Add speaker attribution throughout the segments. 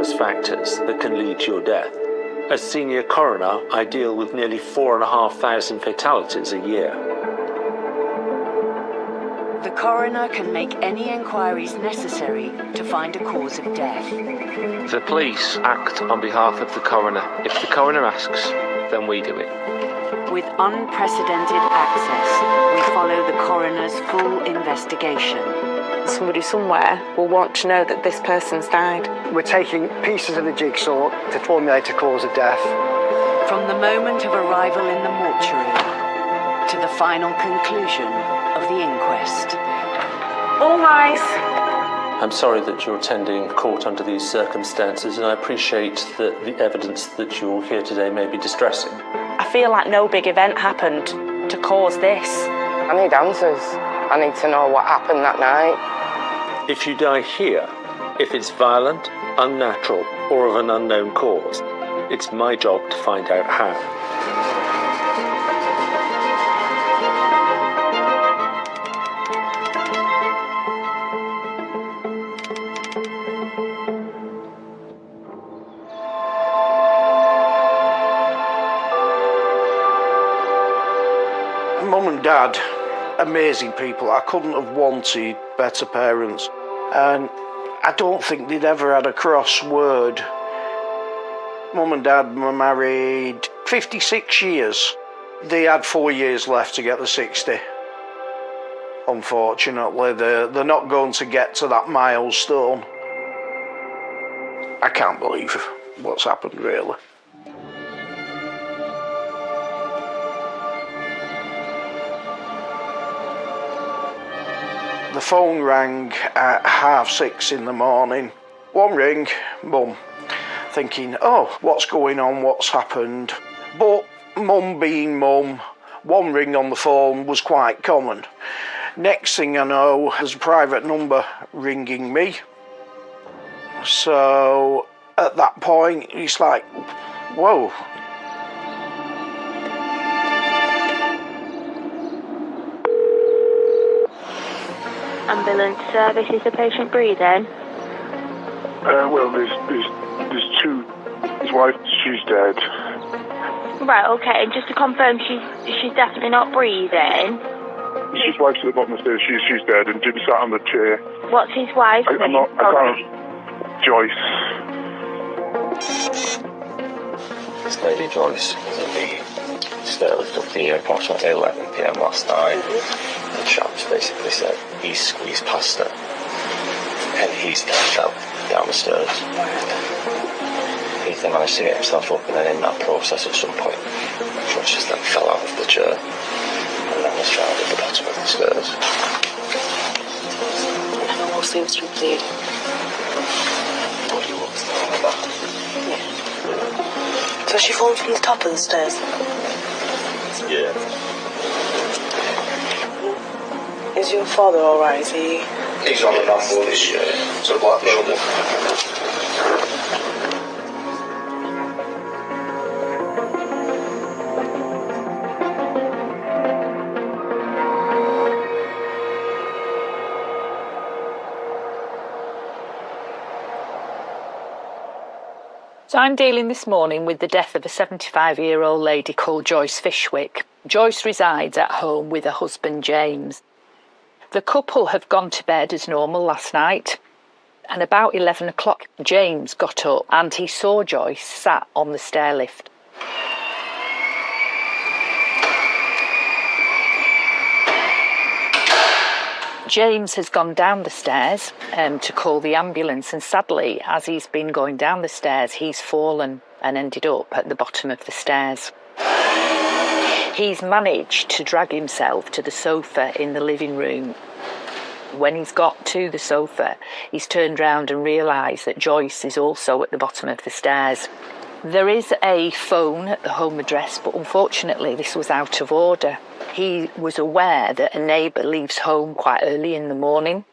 Speaker 1: countless factors that can lead to your death. As senior coroner, I deal with nearly 4,500 fatalities a year.
Speaker 2: The coroner can make any inquiries necessary to find a cause of death.
Speaker 3: The police act on behalf of the coroner. If the coroner asks, then we do it.
Speaker 2: With unprecedented access, we follow the coroner's full investigation.
Speaker 4: Somebody somewhere will want to know that this person's died.
Speaker 5: We're taking pieces of the jigsaw to formulate a cause of death.
Speaker 2: From the moment of arrival in the mortuary to the final conclusion of the inquest.
Speaker 4: All rise.
Speaker 1: I'm sorry that you're attending court under these circumstances, and I appreciate that the evidence that you'll hear today may be distressing.
Speaker 4: I feel like no big event happened to cause this.
Speaker 6: I need answers. I need to know what happened that night.
Speaker 1: If you die here, if it's violent, unnatural, or of an unknown cause, it's my job to find out how.
Speaker 7: Mum and Dad, amazing people. I couldn't have wanted better parents. And I don't think they'd ever had a cross word. Mum and Dad were married 56 years. They had 4 years left to get the 60. Unfortunately, they're not going to get to that milestone. I can't believe what's happened, really. The phone rang at 6:30 in the morning. One ring, Mum. Thinking, oh, what's going on, what's happened? But Mum being Mum, one ring on the phone was quite common. Next thing I know, there's a private number ringing me. So at that point, it's like, whoa.
Speaker 8: Ambulance service, is the patient breathing?
Speaker 9: Well, there's two. His wife, she's dead.
Speaker 8: Right, okay, and just to confirm, she's definitely not breathing?
Speaker 9: His wife's at the bottom of the stairs, she's dead, and Jim sat on the chair.
Speaker 8: What's his wife's name?
Speaker 9: I can't... Joyce.
Speaker 3: This lady Joyce was at the stairlift up here approximately 11 PM last night. The chaps basically said he's squeezed past her and he's fell down the stairs. He then managed to get himself up, and then in that process at some point Joyce just then fell out of the chair and then was found at the bottom of the stairs.
Speaker 4: And all seems to be bleeding.
Speaker 3: Body looks down like that.
Speaker 4: Yeah. So she fallen from the top of the stairs?
Speaker 3: Yeah.
Speaker 4: Is your father alright? Is he?
Speaker 3: He's on the ramble this year, so like trouble.
Speaker 10: So I'm dealing this morning with the death of a 75-year-old lady called Joyce Fishwick. Joyce resides at home with her husband James. The couple have gone to bed as normal last night, and about 11 o'clock James got up and he saw Joyce sat on the stairlift. James has gone down the stairs to call the ambulance, and sadly, as he's been going down the stairs, he's fallen and ended up at the bottom of the stairs. He's managed to drag himself to the sofa in the living room. When he's got to the sofa, he's turned round and realised that Joyce is also at the bottom of the stairs. There is a phone at the home address, but unfortunately this was out of order. He was aware that a neighbour leaves home quite early in the morning.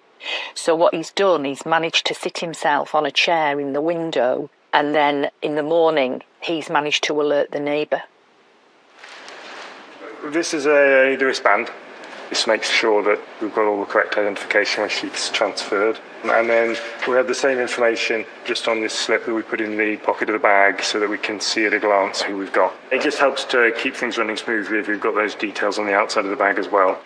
Speaker 10: So what he's done, he's managed to sit himself on a chair in the window, and then in the morning he's managed to alert the neighbour.
Speaker 11: This is a wristband. This makes sure that we've got all the correct identification when she's transferred. And then we have the same information just on this slip that we put in the pocket of the bag so that we can see at a glance who we've got. It just helps to keep things running smoothly if we've got those details on the outside of the bag as well.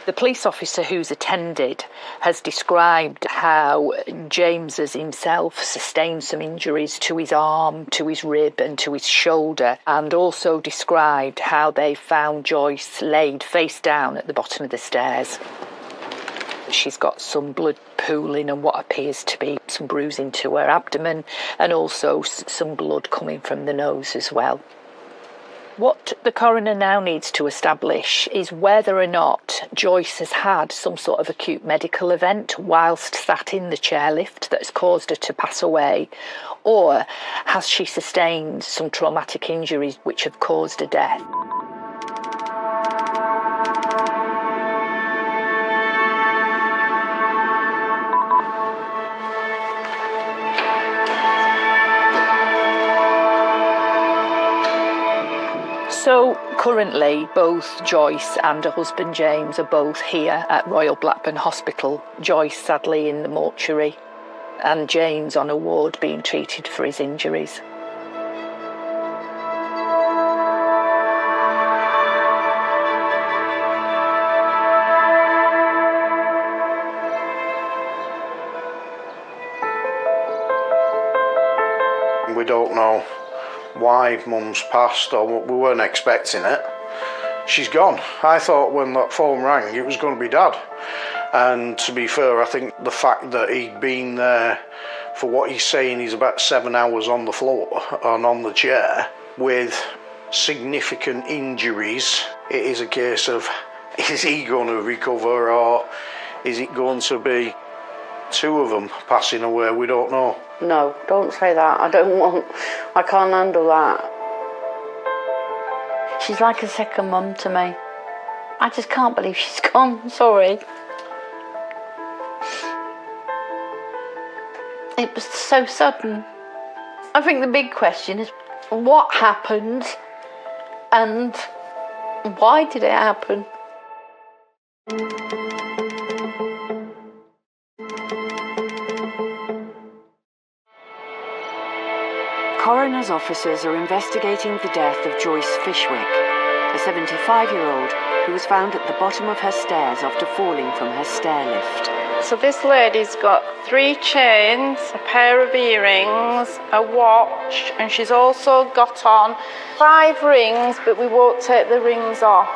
Speaker 10: The police officer who's attended has described how James has himself sustained some injuries to his arm, to his rib and to his shoulder, and also described how they found Joyce laid face down at the bottom of the stairs. She's got some blood pooling and what appears to be some bruising to her abdomen, and also some blood coming from the nose as well. What the coroner now needs to establish is whether or not Joyce has had some sort of acute medical event whilst sat in the chairlift that has caused her to pass away, or has she sustained some traumatic injuries which have caused her death. So currently both Joyce and her husband James are both here at Royal Blackburn Hospital. Joyce sadly in the mortuary and James on a ward being treated for his injuries.
Speaker 7: We don't know why Mum's passed, or we weren't expecting it. She's gone. I thought when that phone rang it was going to be Dad, and to be fair, I think the fact that he'd been there for what he's saying is about 7 hours on the floor and on the chair with significant injuries, it is a case of, is he going to recover, or is it going to be two of them passing away? We don't know.
Speaker 12: No, don't say that. I can't handle that. She's like a second mum to me. I just can't believe she's gone, sorry. It was so sudden. I think the big question is, what happened and why did it happen?
Speaker 2: Coroner's officers are investigating the death of Joyce Fishwick, a 75-year-old who was found at the bottom of her stairs after falling from her stairlift.
Speaker 6: So this lady's got 3 chains, a pair of earrings, a watch, and she's also got on 5 rings, but we won't take the rings off.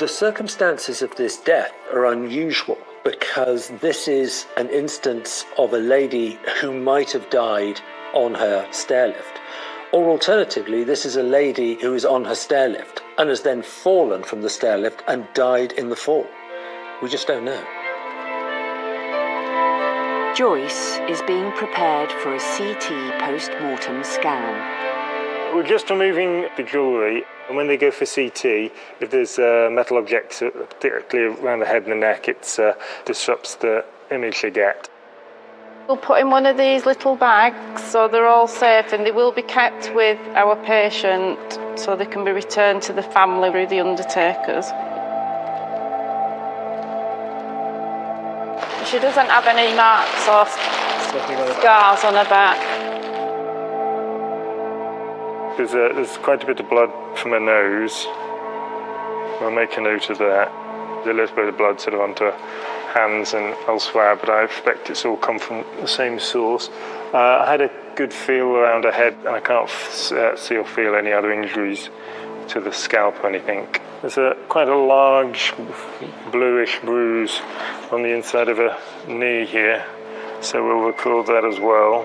Speaker 1: The circumstances of this death are unusual because this is an instance of a lady who might have died on her stairlift. Or alternatively, this is a lady who is on her stairlift and has then fallen from the stairlift and died in the fall. We just don't know.
Speaker 2: Joyce is being prepared for a CT post-mortem scan.
Speaker 11: We're just removing the jewellery, and when they go for CT, if there's metal objects, particularly around the head and the neck, it disrupts the image they get.
Speaker 6: We'll put in one of these little bags so they're all safe, and they will be kept with our patient so they can be returned to the family through the undertakers. She doesn't have any marks or scars on her back.
Speaker 11: There's quite a bit of blood from her nose. I'll make a note of that. There's a little bit of blood sort of onto her hands and elsewhere, but I expect it's all come from the same source. I had a good feel around her head, and I can't see or feel any other injuries to the scalp or anything. There's quite a large bluish bruise on the inside of her knee here, so we'll record that as well.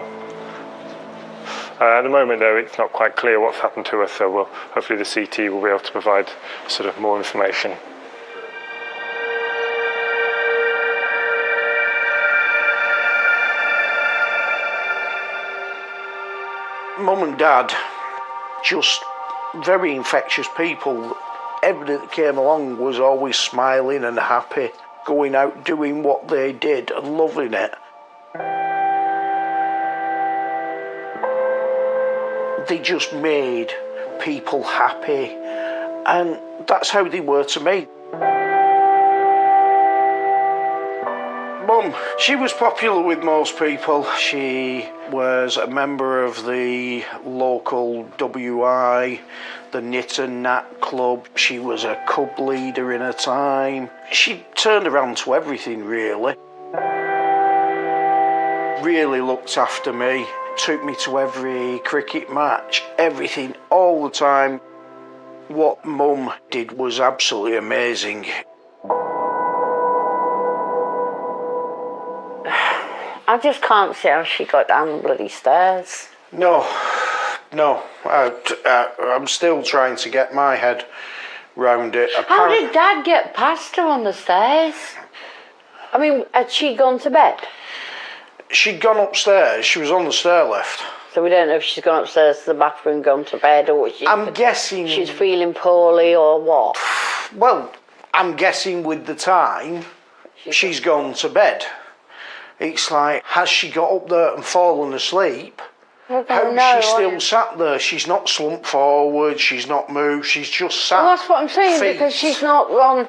Speaker 11: At the moment, though, it's not quite clear what's happened to her, so hopefully the CT will be able to provide sort of more information.
Speaker 7: Mum and Dad, just very infectious people. Everybody that came along was always smiling and happy, going out doing what they did and loving it. They just made people happy, And that's how they were to me. Mum, she was popular with most people. She was a member of the local WI, the Knit and Nat Club. She was a cub leader in her time. She turned around to everything, really. Really looked after me, took me to every cricket match, everything, all the time. What Mum did was absolutely amazing.
Speaker 12: I just can't see how she got down the bloody stairs.
Speaker 7: No. I'm still trying to get my head round it.
Speaker 12: How did Dad get past her on the stairs? I mean, had she gone to bed?
Speaker 7: She'd gone upstairs. She was on the stair lift.
Speaker 12: So we don't know if she's gone upstairs to the bathroom, gone to bed, or
Speaker 7: I'm guessing
Speaker 12: she's feeling poorly or what.
Speaker 7: Well, I'm guessing with the time she's gone to bed. It's like, has she got up there and fallen asleep? How she still sat there? She's not slumped forward, she's not moved, she's just sat.
Speaker 12: Well, that's what I'm saying, because she's not gone.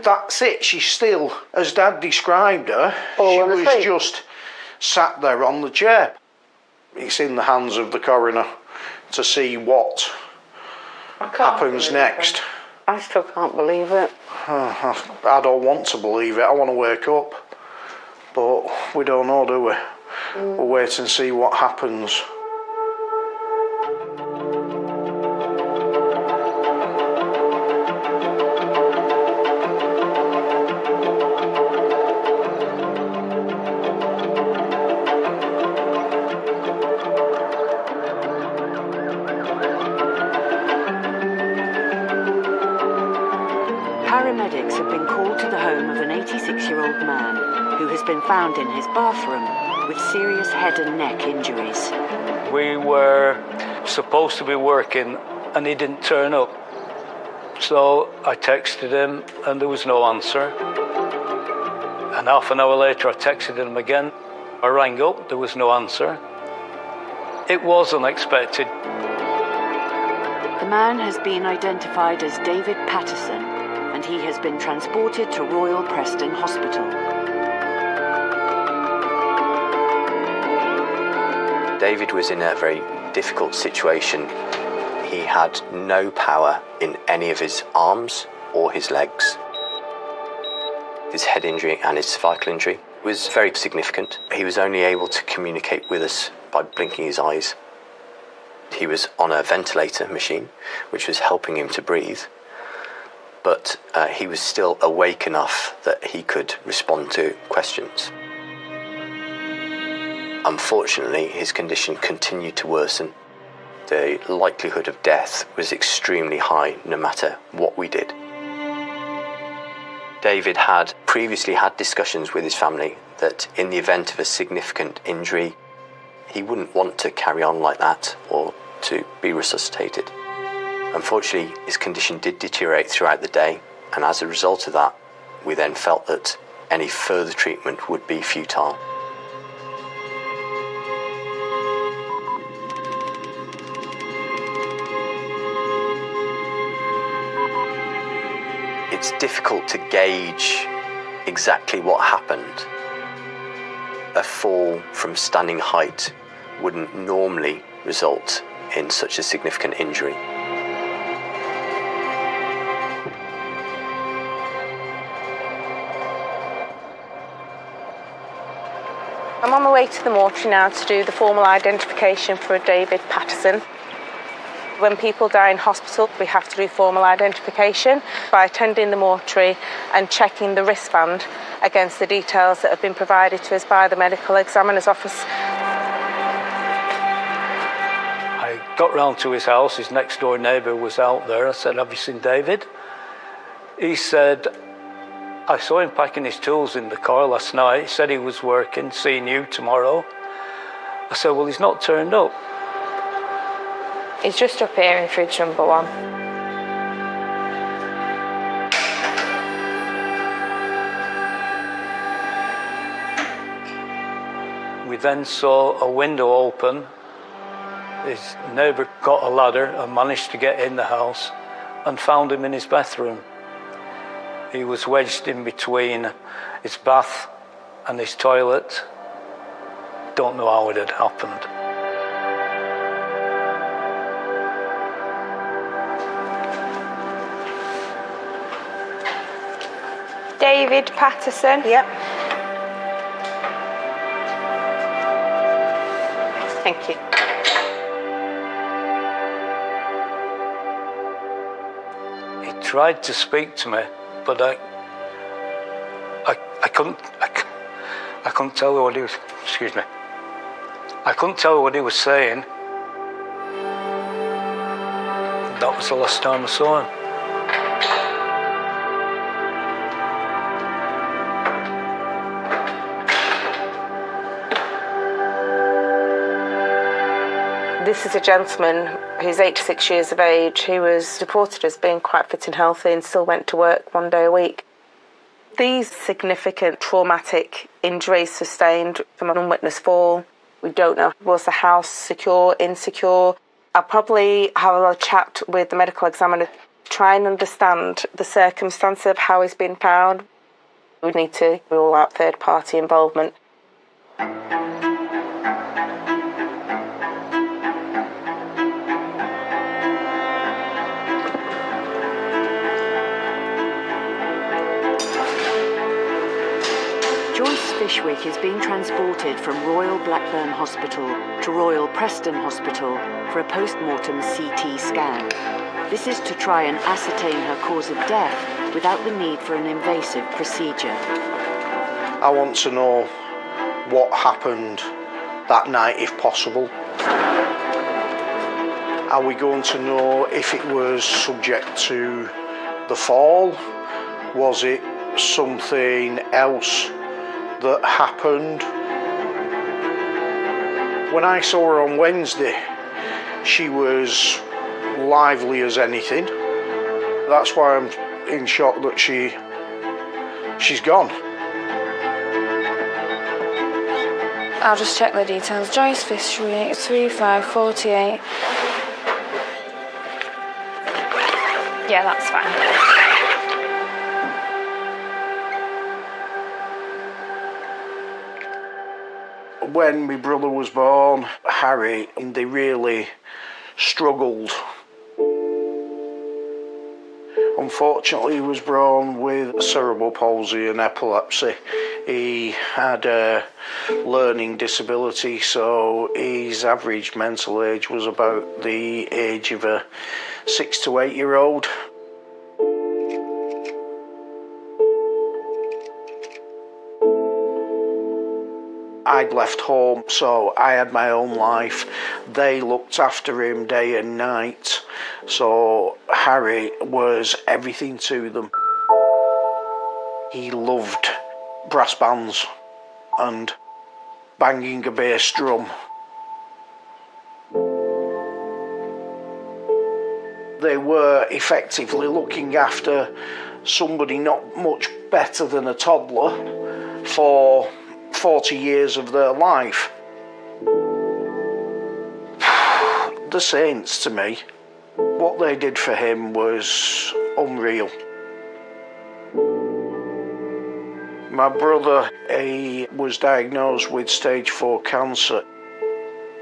Speaker 7: That's it, she's still, as Dad described her, she was just sat there on the chair. It's in the hands of the coroner to see what happens next.
Speaker 12: I still can't believe it.
Speaker 7: I don't want to believe it, I want to wake up. But we don't know, do we? We'll wait and see what happens.
Speaker 2: Paramedics have been called to the home of an 86-year-old man who has been found in his bathroom with serious head and neck injuries.
Speaker 13: We were supposed to be working and he didn't turn up. So I texted him and there was no answer. And half an hour later I texted him again. I rang up, there was no answer. It was unexpected.
Speaker 2: The man has been identified as David Patterson, and he has been transported to Royal Preston Hospital.
Speaker 14: David was in a very difficult situation. He had no power in any of his arms or his legs. His head injury and his cervical injury was very significant. He was only able to communicate with us by blinking his eyes. He was on a ventilator machine, which was helping him to breathe, but he was still awake enough that he could respond to questions. Unfortunately, his condition continued to worsen. The likelihood of death was extremely high, no matter what we did. David had previously had discussions with his family that in the event of a significant injury, he wouldn't want to carry on like that or to be resuscitated. Unfortunately, his condition did deteriorate throughout the day, and as a result of that, we then felt that any further treatment would be futile. It's difficult to gauge exactly what happened. A fall from standing height wouldn't normally result in such a significant injury.
Speaker 4: I'm on my way to the mortuary now to do the formal identification for David Patterson. When people die in hospital, we have to do formal identification by attending the mortuary and checking the wristband against the details that have been provided to us by the medical examiner's office.
Speaker 13: I got round to his house, his next door neighbour was out there. I said, "Have you seen David?" He said, "I saw him packing his tools in the car last night. He said he was working, seeing you tomorrow." I said, "Well, he's not turned up."
Speaker 4: He's just up here in fridge number 1.
Speaker 13: We then saw a window open His neighbour got a ladder and managed to get in the house and found him in his bathroom. He was wedged in between his bath and his toilet. Don't know how it had happened.
Speaker 4: David Patterson. Yep. Thank you.
Speaker 13: He tried to speak to me, but I couldn't tell what he was. Excuse me. I couldn't tell what he was saying. That was the last time I saw him.
Speaker 4: This is a gentleman who's 86 years of age who was reported as being quite fit and healthy and still went to work 1 day a week. These significant traumatic injuries sustained from an unwitnessed fall. We don't know, was the house secure, insecure? I'll probably have a chat with the medical examiner, try and understand the circumstances of how he's been found. We need to rule out third-party involvement.
Speaker 2: Joyce Fishwick is being transported from Royal Blackburn Hospital to Royal Preston Hospital for a post-mortem CT scan. This is to try and ascertain her cause of death without the need for an invasive procedure.
Speaker 7: I want to know what happened that night, if possible. Are we going to know if it was subject to the fall? Was it something else that happened? When I saw her on Wednesday, she was lively as anything. That's why I'm in shock that she's gone.
Speaker 15: I'll just check the details. Joyce Fishwick, 3548. Yeah, that's fine.
Speaker 7: When my brother was born, Harry, they really struggled. Unfortunately, he was born with cerebral palsy and epilepsy. He had a learning disability, so his average mental age was about the age of a 6 to 8 year old. I'd left home, so I had my own life. They looked after him day and night, so Harry was everything to them. He loved brass bands and banging a bass drum. They were effectively looking after somebody not much better than a toddler for 40 years of their life. The saints to me. What they did for him was unreal. My brother, he was diagnosed with stage 4 cancer.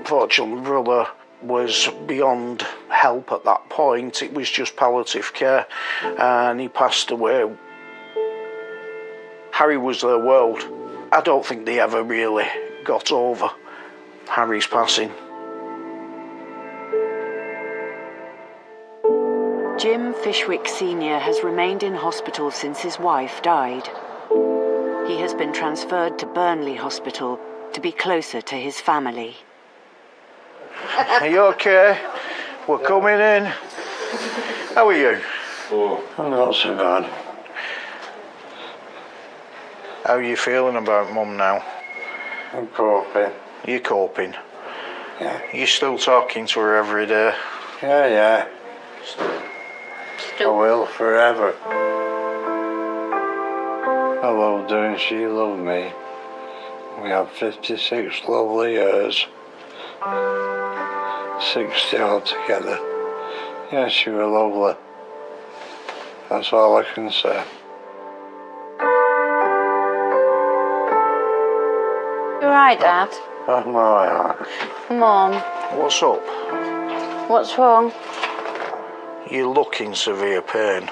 Speaker 7: Fortunately, my brother was beyond help at that point. It was just palliative care, and he passed away. Harry was their world. I don't think they ever really got over Harry's passing.
Speaker 2: Jim Fishwick Sr. has remained in hospital since his wife died. He has been transferred to Burnley Hospital to be closer to his family.
Speaker 7: Are you okay? We're coming in. How are you?
Speaker 16: Oh, I'm not so bad.
Speaker 7: How are you feeling about Mum now?
Speaker 16: I'm coping.
Speaker 7: You're coping?
Speaker 16: Yeah.
Speaker 7: You're still talking to her every day?
Speaker 16: Yeah. I will forever. I loved her and she loved me. We had 56 lovely years. 60 altogether. Yeah, she was lovely. That's all I can say.
Speaker 12: You alright, Dad?
Speaker 16: I'm alright.
Speaker 12: Mum,
Speaker 7: What's up?
Speaker 12: what's wrong?
Speaker 7: You look in severe pain.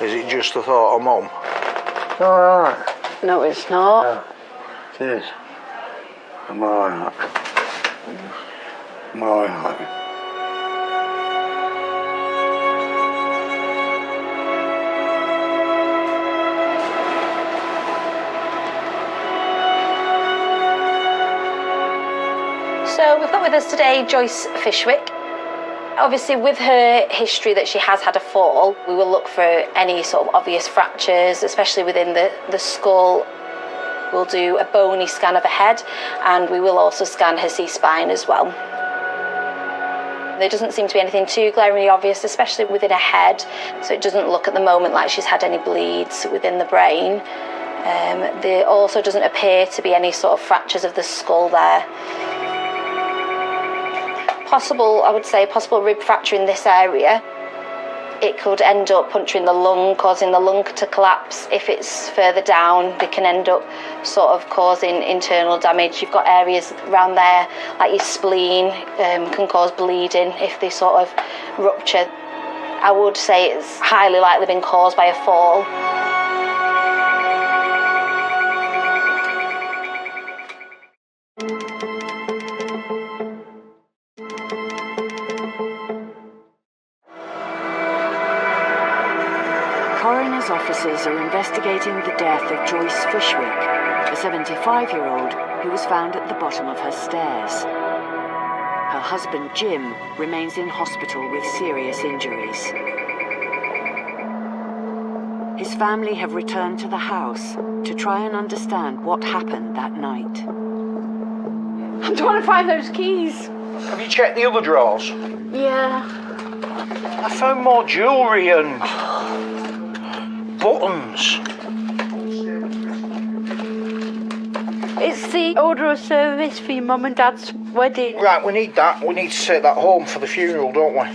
Speaker 7: Is it just the thought of Mum?
Speaker 16: Alright.
Speaker 12: No, it's not.
Speaker 16: It is. I'm alright. I'm alright.
Speaker 17: So we've got with us today Joyce Fishwick. Obviously, with her history that she has had a fall, we will look for any sort of obvious fractures, especially within the skull. We'll do a bony scan of her head, and we will also scan her C-spine as well. There doesn't seem to be anything too glaringly obvious, especially within her head, so it doesn't look at the moment like she's had any bleeds within the brain. There also doesn't appear to be any sort of fractures of the skull there. Possible, I would say, possible rib fracture in this area. It could end up puncturing the lung, causing the lung to collapse. If it's further down, they can end up sort of causing internal damage. You've got areas around there, like your spleen, can cause bleeding if they sort of rupture. I would say it's highly likely been caused by a fall.
Speaker 2: Coroner's officers are investigating the death of Joyce Fishwick, a 75-year-old who was found at the bottom of her stairs. Her husband, Jim, remains in hospital with serious injuries. His family have returned to the house to try and understand what happened that night.
Speaker 12: I'm trying to find those keys.
Speaker 7: Have you checked the other drawers?
Speaker 12: Yeah.
Speaker 7: I found more jewellery and buttons.
Speaker 12: It's the order of service for your mum and dad's wedding.
Speaker 7: Right, we need that. We need to take that home for the funeral, don't we?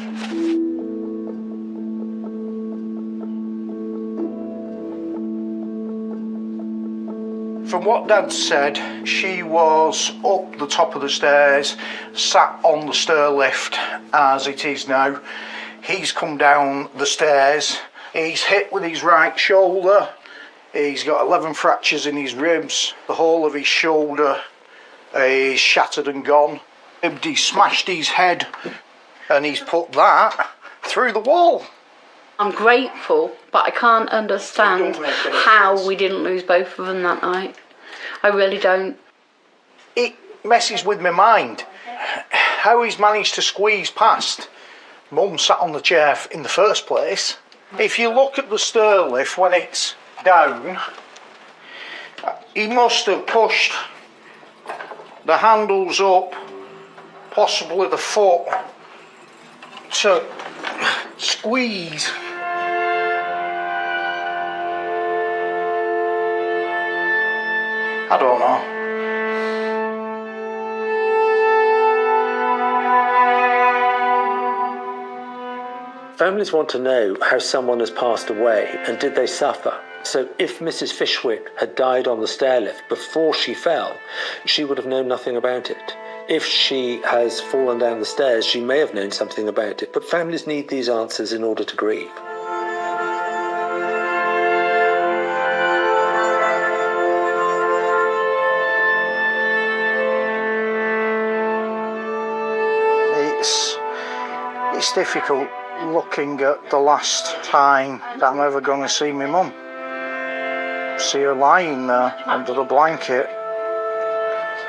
Speaker 7: From what Dad said, she was up the top of the stairs, sat on the stair lift as it is now. He's come down the stairs. He's hit with his right shoulder. He's got 11 fractures in his ribs. The whole of his shoulder is shattered and gone. He smashed his head and he's put that through the wall.
Speaker 12: I'm grateful, but I can't understand how we didn't lose both of them that night. I really don't.
Speaker 7: It messes with my mind. How he's managed to squeeze past. Mum sat on the chair in the first place. If you look at the stair lift when it's down, he must have pushed the handles up, possibly the foot, to squeeze. I don't know.
Speaker 1: Families want to know how someone has passed away and did they suffer. So if Mrs. Fishwick had died on the stairlift before she fell, she would have known nothing about it. If she has fallen down the stairs, she may have known something about it. But families need these answers in order to grieve.
Speaker 7: It's difficult looking at the last time that I'm ever going to see my mum. See her lying there under the blanket.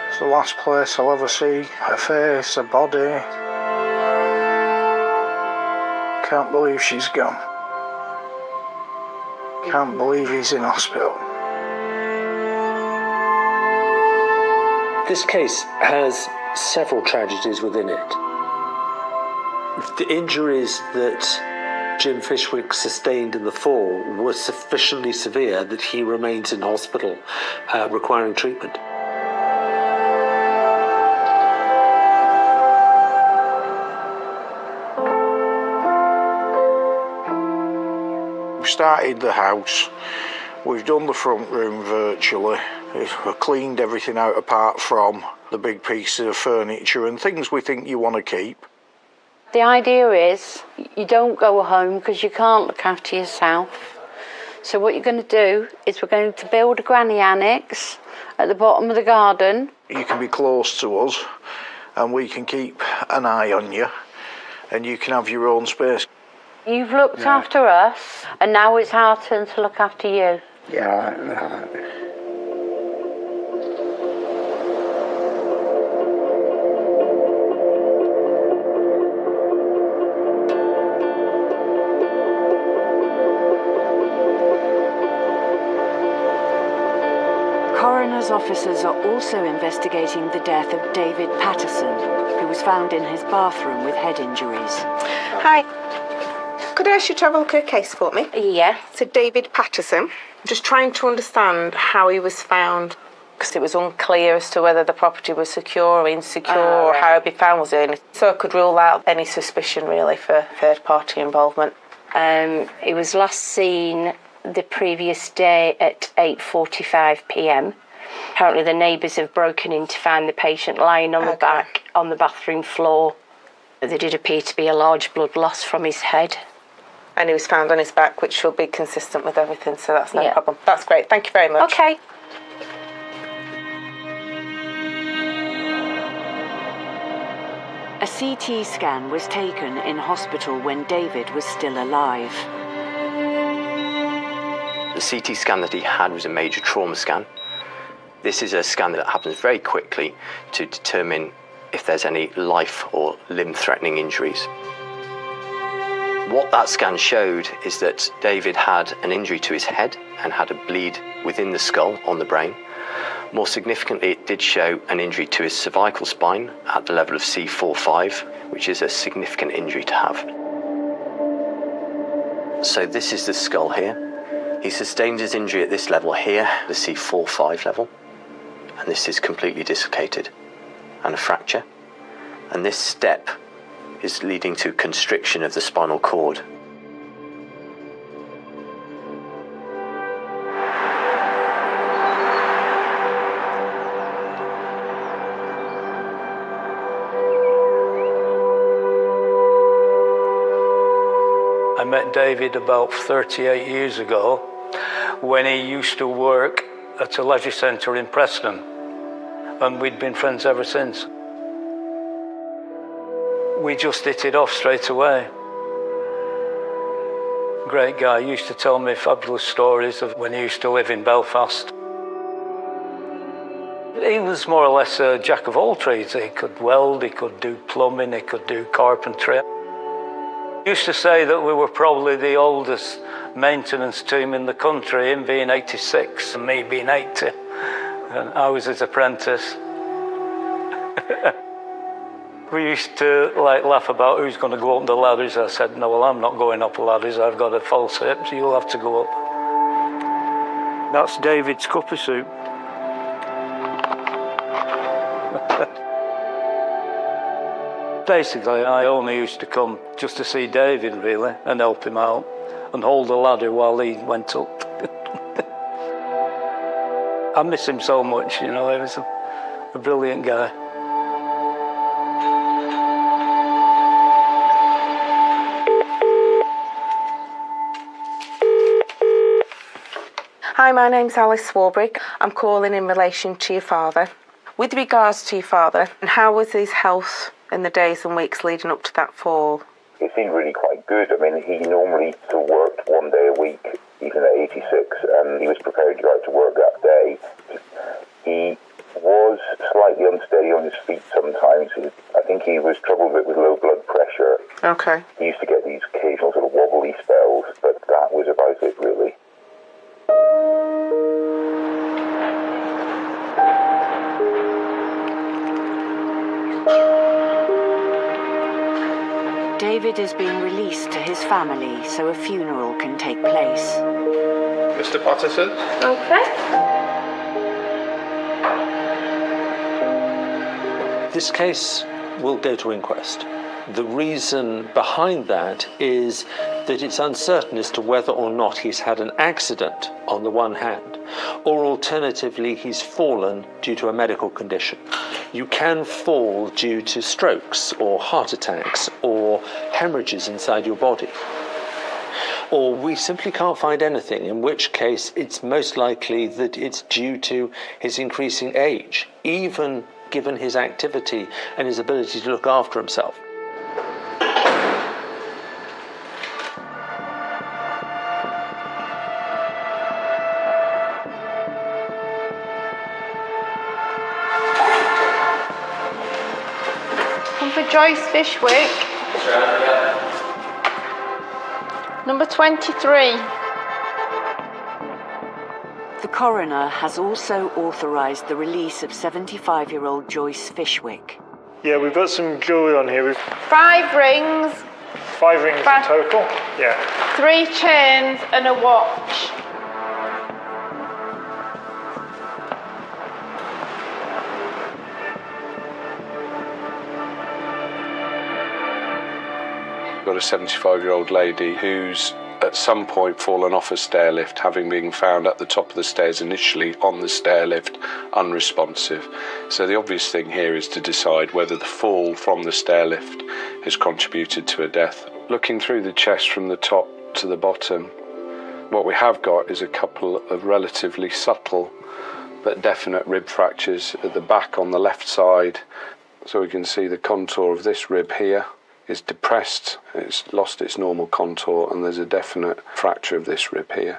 Speaker 7: It's the last place I'll ever see her face, her body. Can't believe she's gone. Can't believe he's in hospital.
Speaker 1: This case has several tragedies within it. The injuries that Jim Fishwick sustained in the fall were sufficiently severe that he remains in hospital requiring treatment.
Speaker 7: We've started the house. We've done the front room virtually. We've cleaned everything out apart from the big pieces of furniture and things we think you want to keep.
Speaker 12: The idea is you don't go home because you can't look after yourself. So what you're going to do is we're going to build a granny annex at the bottom of the garden.
Speaker 7: You can be close to us and we can keep an eye on you and you can have your own space.
Speaker 12: You've looked after us and now it's our turn to look after you.
Speaker 16: Yeah, right.
Speaker 2: Coroner's officers are also investigating the death of David Patterson, who was found in his bathroom with head injuries.
Speaker 4: Hi. Could I ask you to have a look at a case for me?
Speaker 17: Yeah.
Speaker 4: So David Patterson. Just trying to understand how he was found, because it was unclear as to whether the property was secure or insecure or how he'd be found was in. So I could rule out any suspicion really for third-party involvement.
Speaker 17: It was last seen the previous day at 8:45 p.m. Apparently the neighbours have broken in to find the patient lying on the back on the bathroom floor. There did appear to be a large blood loss from his head.
Speaker 4: And he was found on his back, which will be consistent with everything, so that's no problem. That's great, thank you very much.
Speaker 17: Okay.
Speaker 2: A CT scan was taken in hospital when David was still alive.
Speaker 14: The CT scan that he had was a major trauma scan. This is a scan that happens very quickly to determine if there's any life or limb-threatening injuries. What that scan showed is that David had an injury to his head and had a bleed within the skull on the brain. More significantly, it did show an injury to his cervical spine at the level of C4-5, which is a significant injury to have. So this is the skull here. He sustained his injury at this level here, the C4-5 level, and this is completely dislocated and a fracture. And this step is leading to constriction of the spinal cord.
Speaker 13: I met David about 38 years ago when he used to work at a leisure centre in Preston, and we'd been friends ever since. We just hit it off straight away. Great guy, he used to tell me fabulous stories of when he used to live in Belfast. He was more or less a jack of all trades. He could weld, he could do plumbing, he could do carpentry. He used to say that we were probably the oldest maintenance team in the country, him being 86 and me being 80. And I was his apprentice. We used to laugh about who's going to go up the ladders. I said, no, well, I'm not going up the ladders. I've got a false hip, so you'll have to go up. That's David's cup of soup. Basically, I only used to come just to see David, really, and help him out and hold the ladder while he went up. I miss him so much, you know, he was a brilliant guy.
Speaker 4: Hi, my name's Alice Swarbrick. I'm calling in relation to your father. With regards to your father, how was his health in the days and weeks leading up to that fall?
Speaker 18: He seemed really quite good. I mean, he normally still worked 1 day a week, even at 86, and he was prepared to go out to work that day. He was slightly unsteady on his feet sometimes. I think he was troubled a bit with low blood pressure.
Speaker 4: Okay.
Speaker 18: He used to get these occasional sort of wobbly spells, but that was about it, really.
Speaker 2: David is being released to his family so a funeral can take place.
Speaker 19: Mr. Patterson?
Speaker 17: Okay.
Speaker 1: This case will go to inquest. The reason behind that is that it's uncertain as to whether or not he's had an accident on the one hand, or alternatively he's fallen due to a medical condition. You can fall due to strokes or heart attacks or hemorrhages inside your body. Or we simply can't find anything, in which case it's most likely that it's due to his increasing age, even given his activity and his ability to look after himself.
Speaker 6: Come for Joyce Fishwick. Number 23.
Speaker 2: The coroner has also authorised the release of 75-year-old Joyce Fishwick.
Speaker 11: Yeah, we've got some jewellery on here.
Speaker 6: 5 rings.
Speaker 11: 5 rings in total? Yeah.
Speaker 6: 3 chains and a watch.
Speaker 20: Got a 75-year-old lady who's at some point fallen off a stair lift, having been found at the top of the stairs initially on the stair lift, unresponsive. So the obvious thing here is to decide whether the fall from the stair lift has contributed to her death. Looking through the chest from the top to the bottom, what we have got is a couple of relatively subtle but definite rib fractures at the back on the left side. So we can see the contour of this rib here is depressed, it's lost its normal contour, and there's a definite fracture of this rib here.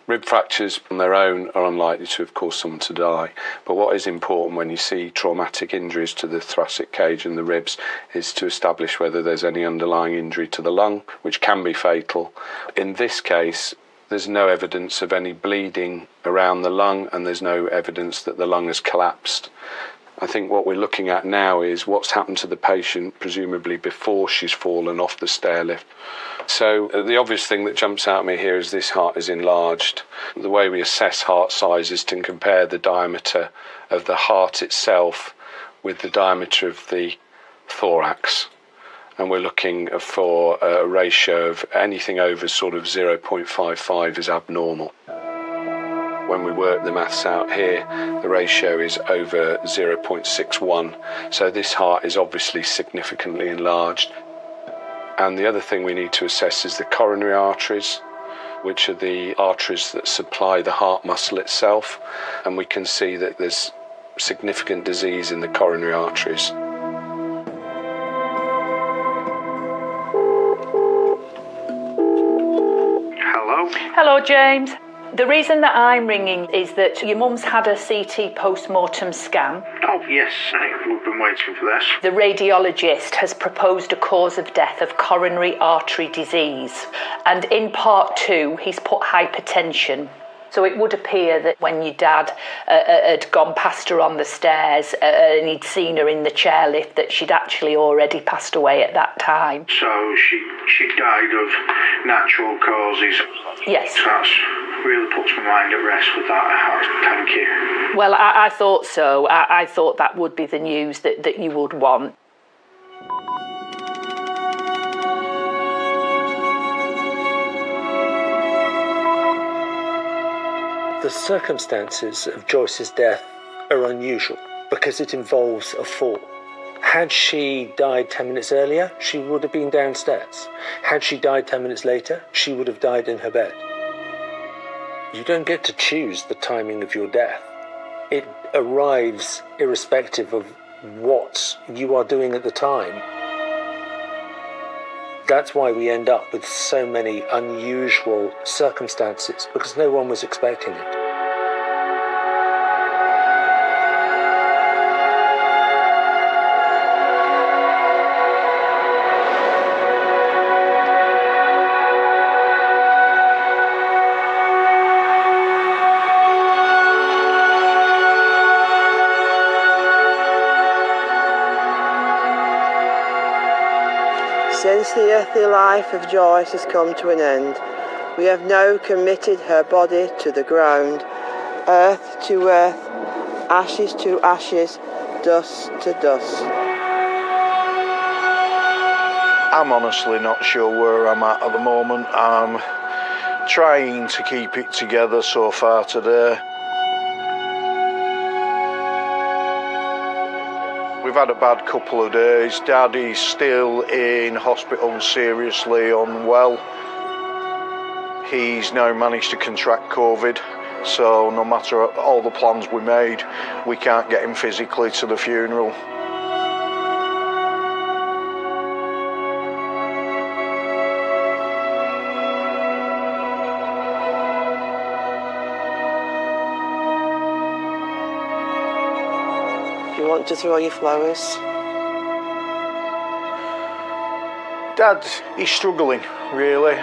Speaker 20: Rib fractures on their own are unlikely to have caused someone to die, but what is important when you see traumatic injuries to the thoracic cage and the ribs is to establish whether there's any underlying injury to the lung, which can be fatal. In this case, there's no evidence of any bleeding around the lung, and there's no evidence that the lung has collapsed. I think what we're looking at now is what's happened to the patient, presumably before she's fallen off the stair lift. So the obvious thing that jumps out at me here is this heart is enlarged. The way we assess heart size is to compare the diameter of the heart itself with the diameter of the thorax. And we're looking for a ratio of anything over sort of 0.55 is abnormal. When we work the maths out here, the ratio is over 0.61. So this heart is obviously significantly enlarged. And the other thing we need to assess is the coronary arteries, which are the arteries that supply the heart muscle itself. And we can see that there's significant disease in the coronary arteries.
Speaker 7: Hello?
Speaker 10: Hello, James. The reason that I'm ringing is that your mum's had a CT post-mortem scan.
Speaker 7: Oh, yes, we've been waiting for this.
Speaker 10: The radiologist has proposed a cause of death of coronary artery disease. And in part 2, he's put hypertension. So it would appear that when your dad had gone past her on the stairs and he'd seen her in the chairlift, that she'd actually already passed away at that time.
Speaker 7: So she died of natural causes?
Speaker 10: Yes.
Speaker 7: That really puts my mind at rest with that. Thank you.
Speaker 10: Well, I thought so. I thought that would be the news that you would want.
Speaker 1: The circumstances of Joyce's death are unusual because it involves a fall. Had she died 10 minutes earlier, she would have been downstairs. Had she died 10 minutes later, she would have died in her bed. You don't get to choose the timing of your death. It arrives irrespective of what you are doing at the time. That's why we end up with so many unusual circumstances, because no one was expecting it.
Speaker 21: Since the earthly life of Joyce has come to an end, we have now committed her body to the ground, earth to earth, ashes to ashes, dust to dust.
Speaker 7: I'm honestly not sure where I'm at the moment. I'm trying to keep it together so far today. We've had a bad couple of days. Dad is still in hospital, seriously unwell. He's now managed to contract COVID, so no matter all the plans we made, we can't get him physically to the funeral.
Speaker 21: Do you want to throw your flowers?
Speaker 7: Dad, he's struggling, really.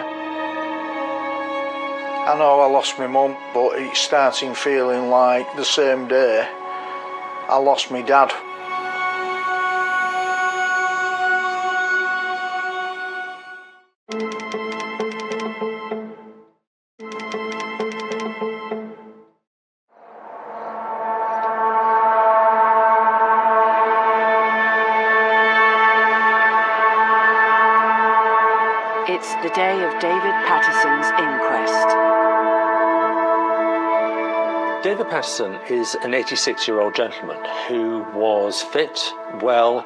Speaker 7: I know I lost my mum, but it's starting feeling like the same day I lost my dad.
Speaker 2: It's the day of David Patterson's inquest.
Speaker 1: David Patterson is an 86-year-old gentleman who was fit, well,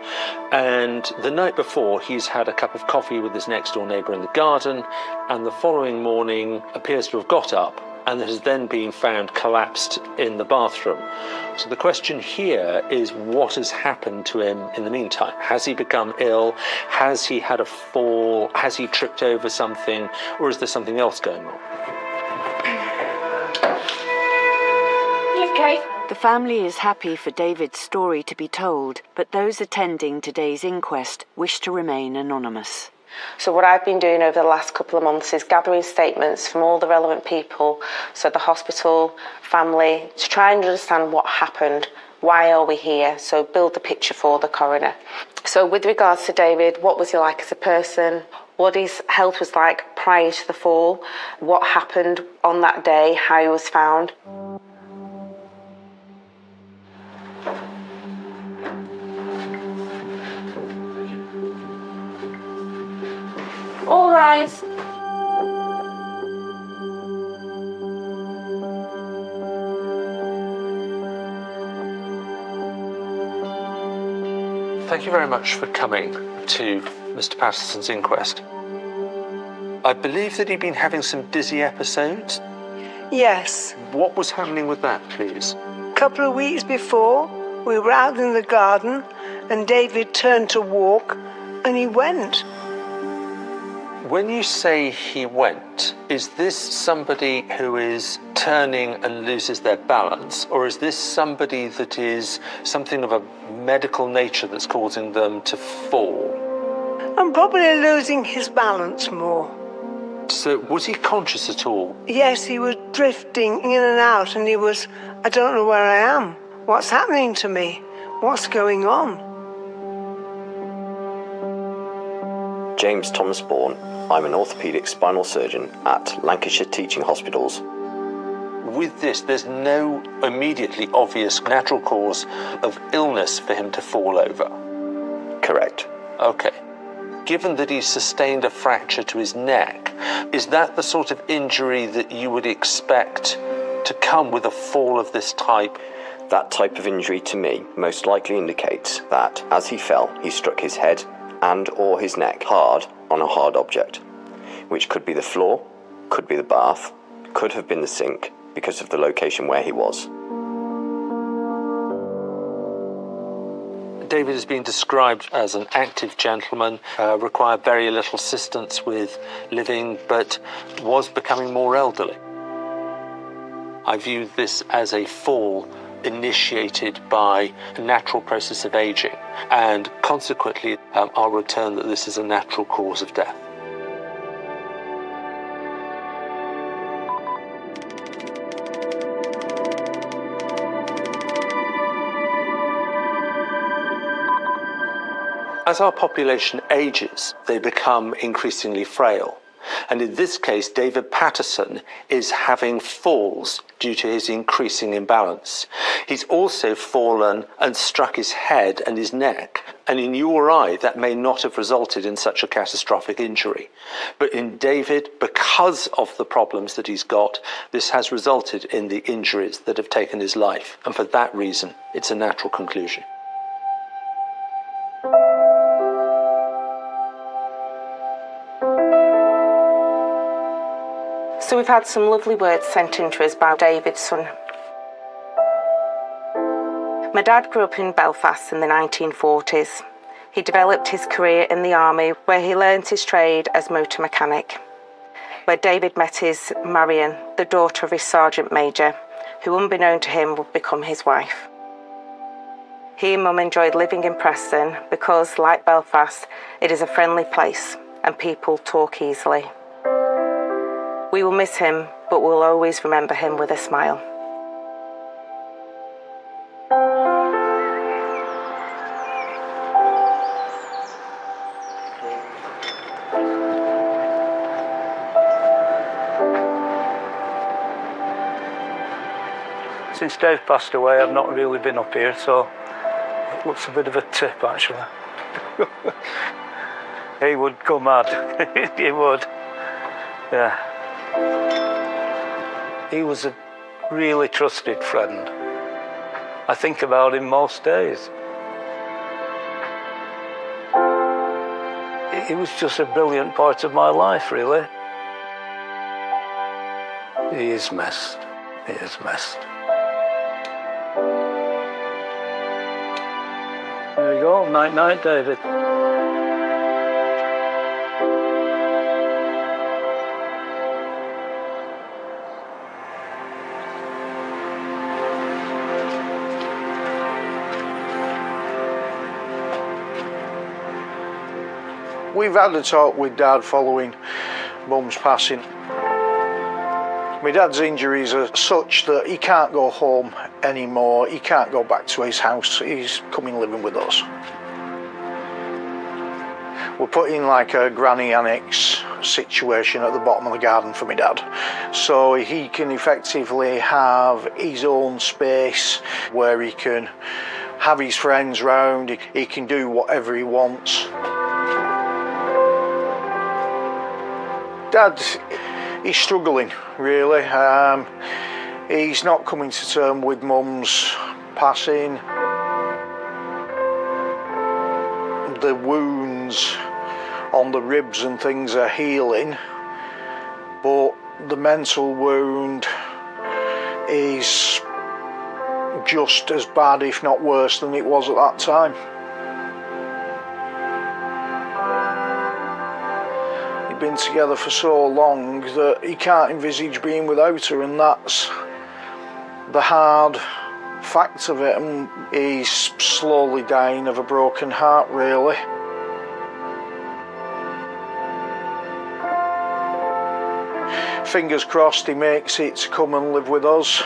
Speaker 1: and the night before he's had a cup of coffee with his next-door neighbour in the garden, and the following morning appears to have got up and has then been found collapsed in the bathroom. So the question here is, what has happened to him in the meantime? Has he become ill? Has he had a fall? Has he tripped over something? Or is there something else going on?
Speaker 2: Okay. The family is happy for David's story to be told, but those attending today's inquest wish to remain anonymous.
Speaker 4: So what I've been doing over the last couple of months is gathering statements from all the relevant people, so the hospital, family, to try and understand what happened, why are we here, so build the picture for the coroner. So with regards to David, what was he like as a person? What his health was like prior to the fall? What happened on that day? How he was found?
Speaker 6: All rise.
Speaker 1: Thank you very much for coming to Mr. Patterson's inquest. I believe that he'd been having some dizzy episodes.
Speaker 5: Yes.
Speaker 1: What was happening with that, please?
Speaker 5: A couple of weeks before, we were out in the garden and David turned to walk and he went.
Speaker 1: When you say he went, is this somebody who is turning and loses their balance, or is this somebody that is something of a medical nature that's causing them to fall?
Speaker 5: I'm probably losing his balance more.
Speaker 1: So was he conscious at all?
Speaker 5: Yes, he was drifting in and out and he was, I don't know where I am. What's happening to me? What's going on?
Speaker 14: James Thomas Bourne. I'm an orthopaedic spinal surgeon at Lancashire Teaching Hospitals.
Speaker 1: With this, there's no immediately obvious natural cause of illness for him to fall over?
Speaker 14: Correct.
Speaker 1: Okay. Given that he's sustained a fracture to his neck, is that the sort of injury that you would expect to come with a fall of this type?
Speaker 14: That type of injury to me most likely indicates that as he fell, he struck his head and or his neck hard on a hard object, which could be the floor, could be the bath, could have been the sink because of the location where he was.
Speaker 1: David has been described as an active gentleman, required very little assistance with living, but was becoming more elderly. I view this as a fall initiated by a natural process of aging, and consequently I'll return that this is a natural cause of death. As our population ages, they become increasingly frail. And in this case, David Patterson is having falls due to his increasing imbalance. He's also fallen and struck his head and his neck. And in you or I, that may not have resulted in such a catastrophic injury. But in David, because of the problems that he's got, this has resulted in the injuries that have taken his life. And for that reason, it's a natural conclusion.
Speaker 4: So we've had some lovely words sent in to us by David's son. My dad grew up in Belfast in the 1940s. He developed his career in the army, where he learnt his trade as motor mechanic, where David met his Marion, the daughter of his sergeant major, who unbeknown to him would become his wife. He and Mum enjoyed living in Preston because, like Belfast, it is a friendly place and people talk easily. We will miss him, but we'll always remember him with a smile.
Speaker 13: Since Dave passed away, I've not really been up here, so it looks a bit of a tip, actually. He would go mad. He would. Yeah. He was a really trusted friend. I think about him most days. He was just a brilliant part of my life, really. He is missed. He is missed. There you go. Night night, David.
Speaker 7: We've had a talk with Dad following Mum's passing. My dad's injuries are such that he can't go home anymore. He can't go back to his house. He's coming living with us. We're putting like a granny annex situation at the bottom of the garden for my dad, so he can effectively have his own space where he can have his friends round. He can do whatever he wants. Dad, he's struggling, really. He's not coming to terms with Mum's passing. The wounds on the ribs and things are healing, but the mental wound is just as bad, if not worse, than it was at that time. Been together for so long that he can't envisage being without her, and that's the hard fact of it. And he's slowly dying of a broken heart, really. Fingers crossed he makes it to come and live with us.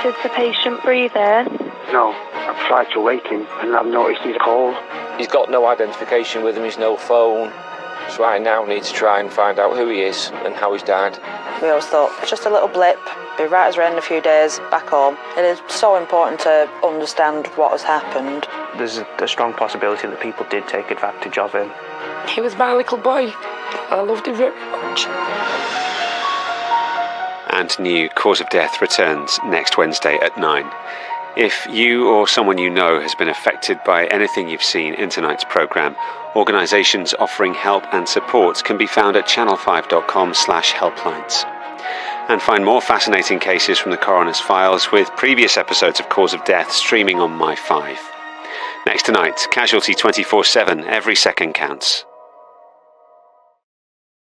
Speaker 8: Is the patient breathing?
Speaker 22: No, I've tried to wake him and I've noticed he's cold.
Speaker 3: He's got no identification with him, he's no phone. So I now need to try and find out who he is and how he's died.
Speaker 23: We always thought it's just a little blip, be right as rain in a few days, back home. It is so important to understand what has happened.
Speaker 22: There's a strong possibility that people did take advantage of him.
Speaker 15: He was my little boy. I loved him very much.
Speaker 24: And new Cause of Death returns next Wednesday at 9.
Speaker 9: If you or someone you know has been affected by anything you've seen in tonight's programme, organisations offering help and support can be found at channel5.com/helplines. And find more fascinating cases from the coroner's files with previous episodes of Cause of Death streaming on My5. Next tonight, Casualty 24/7, every second counts.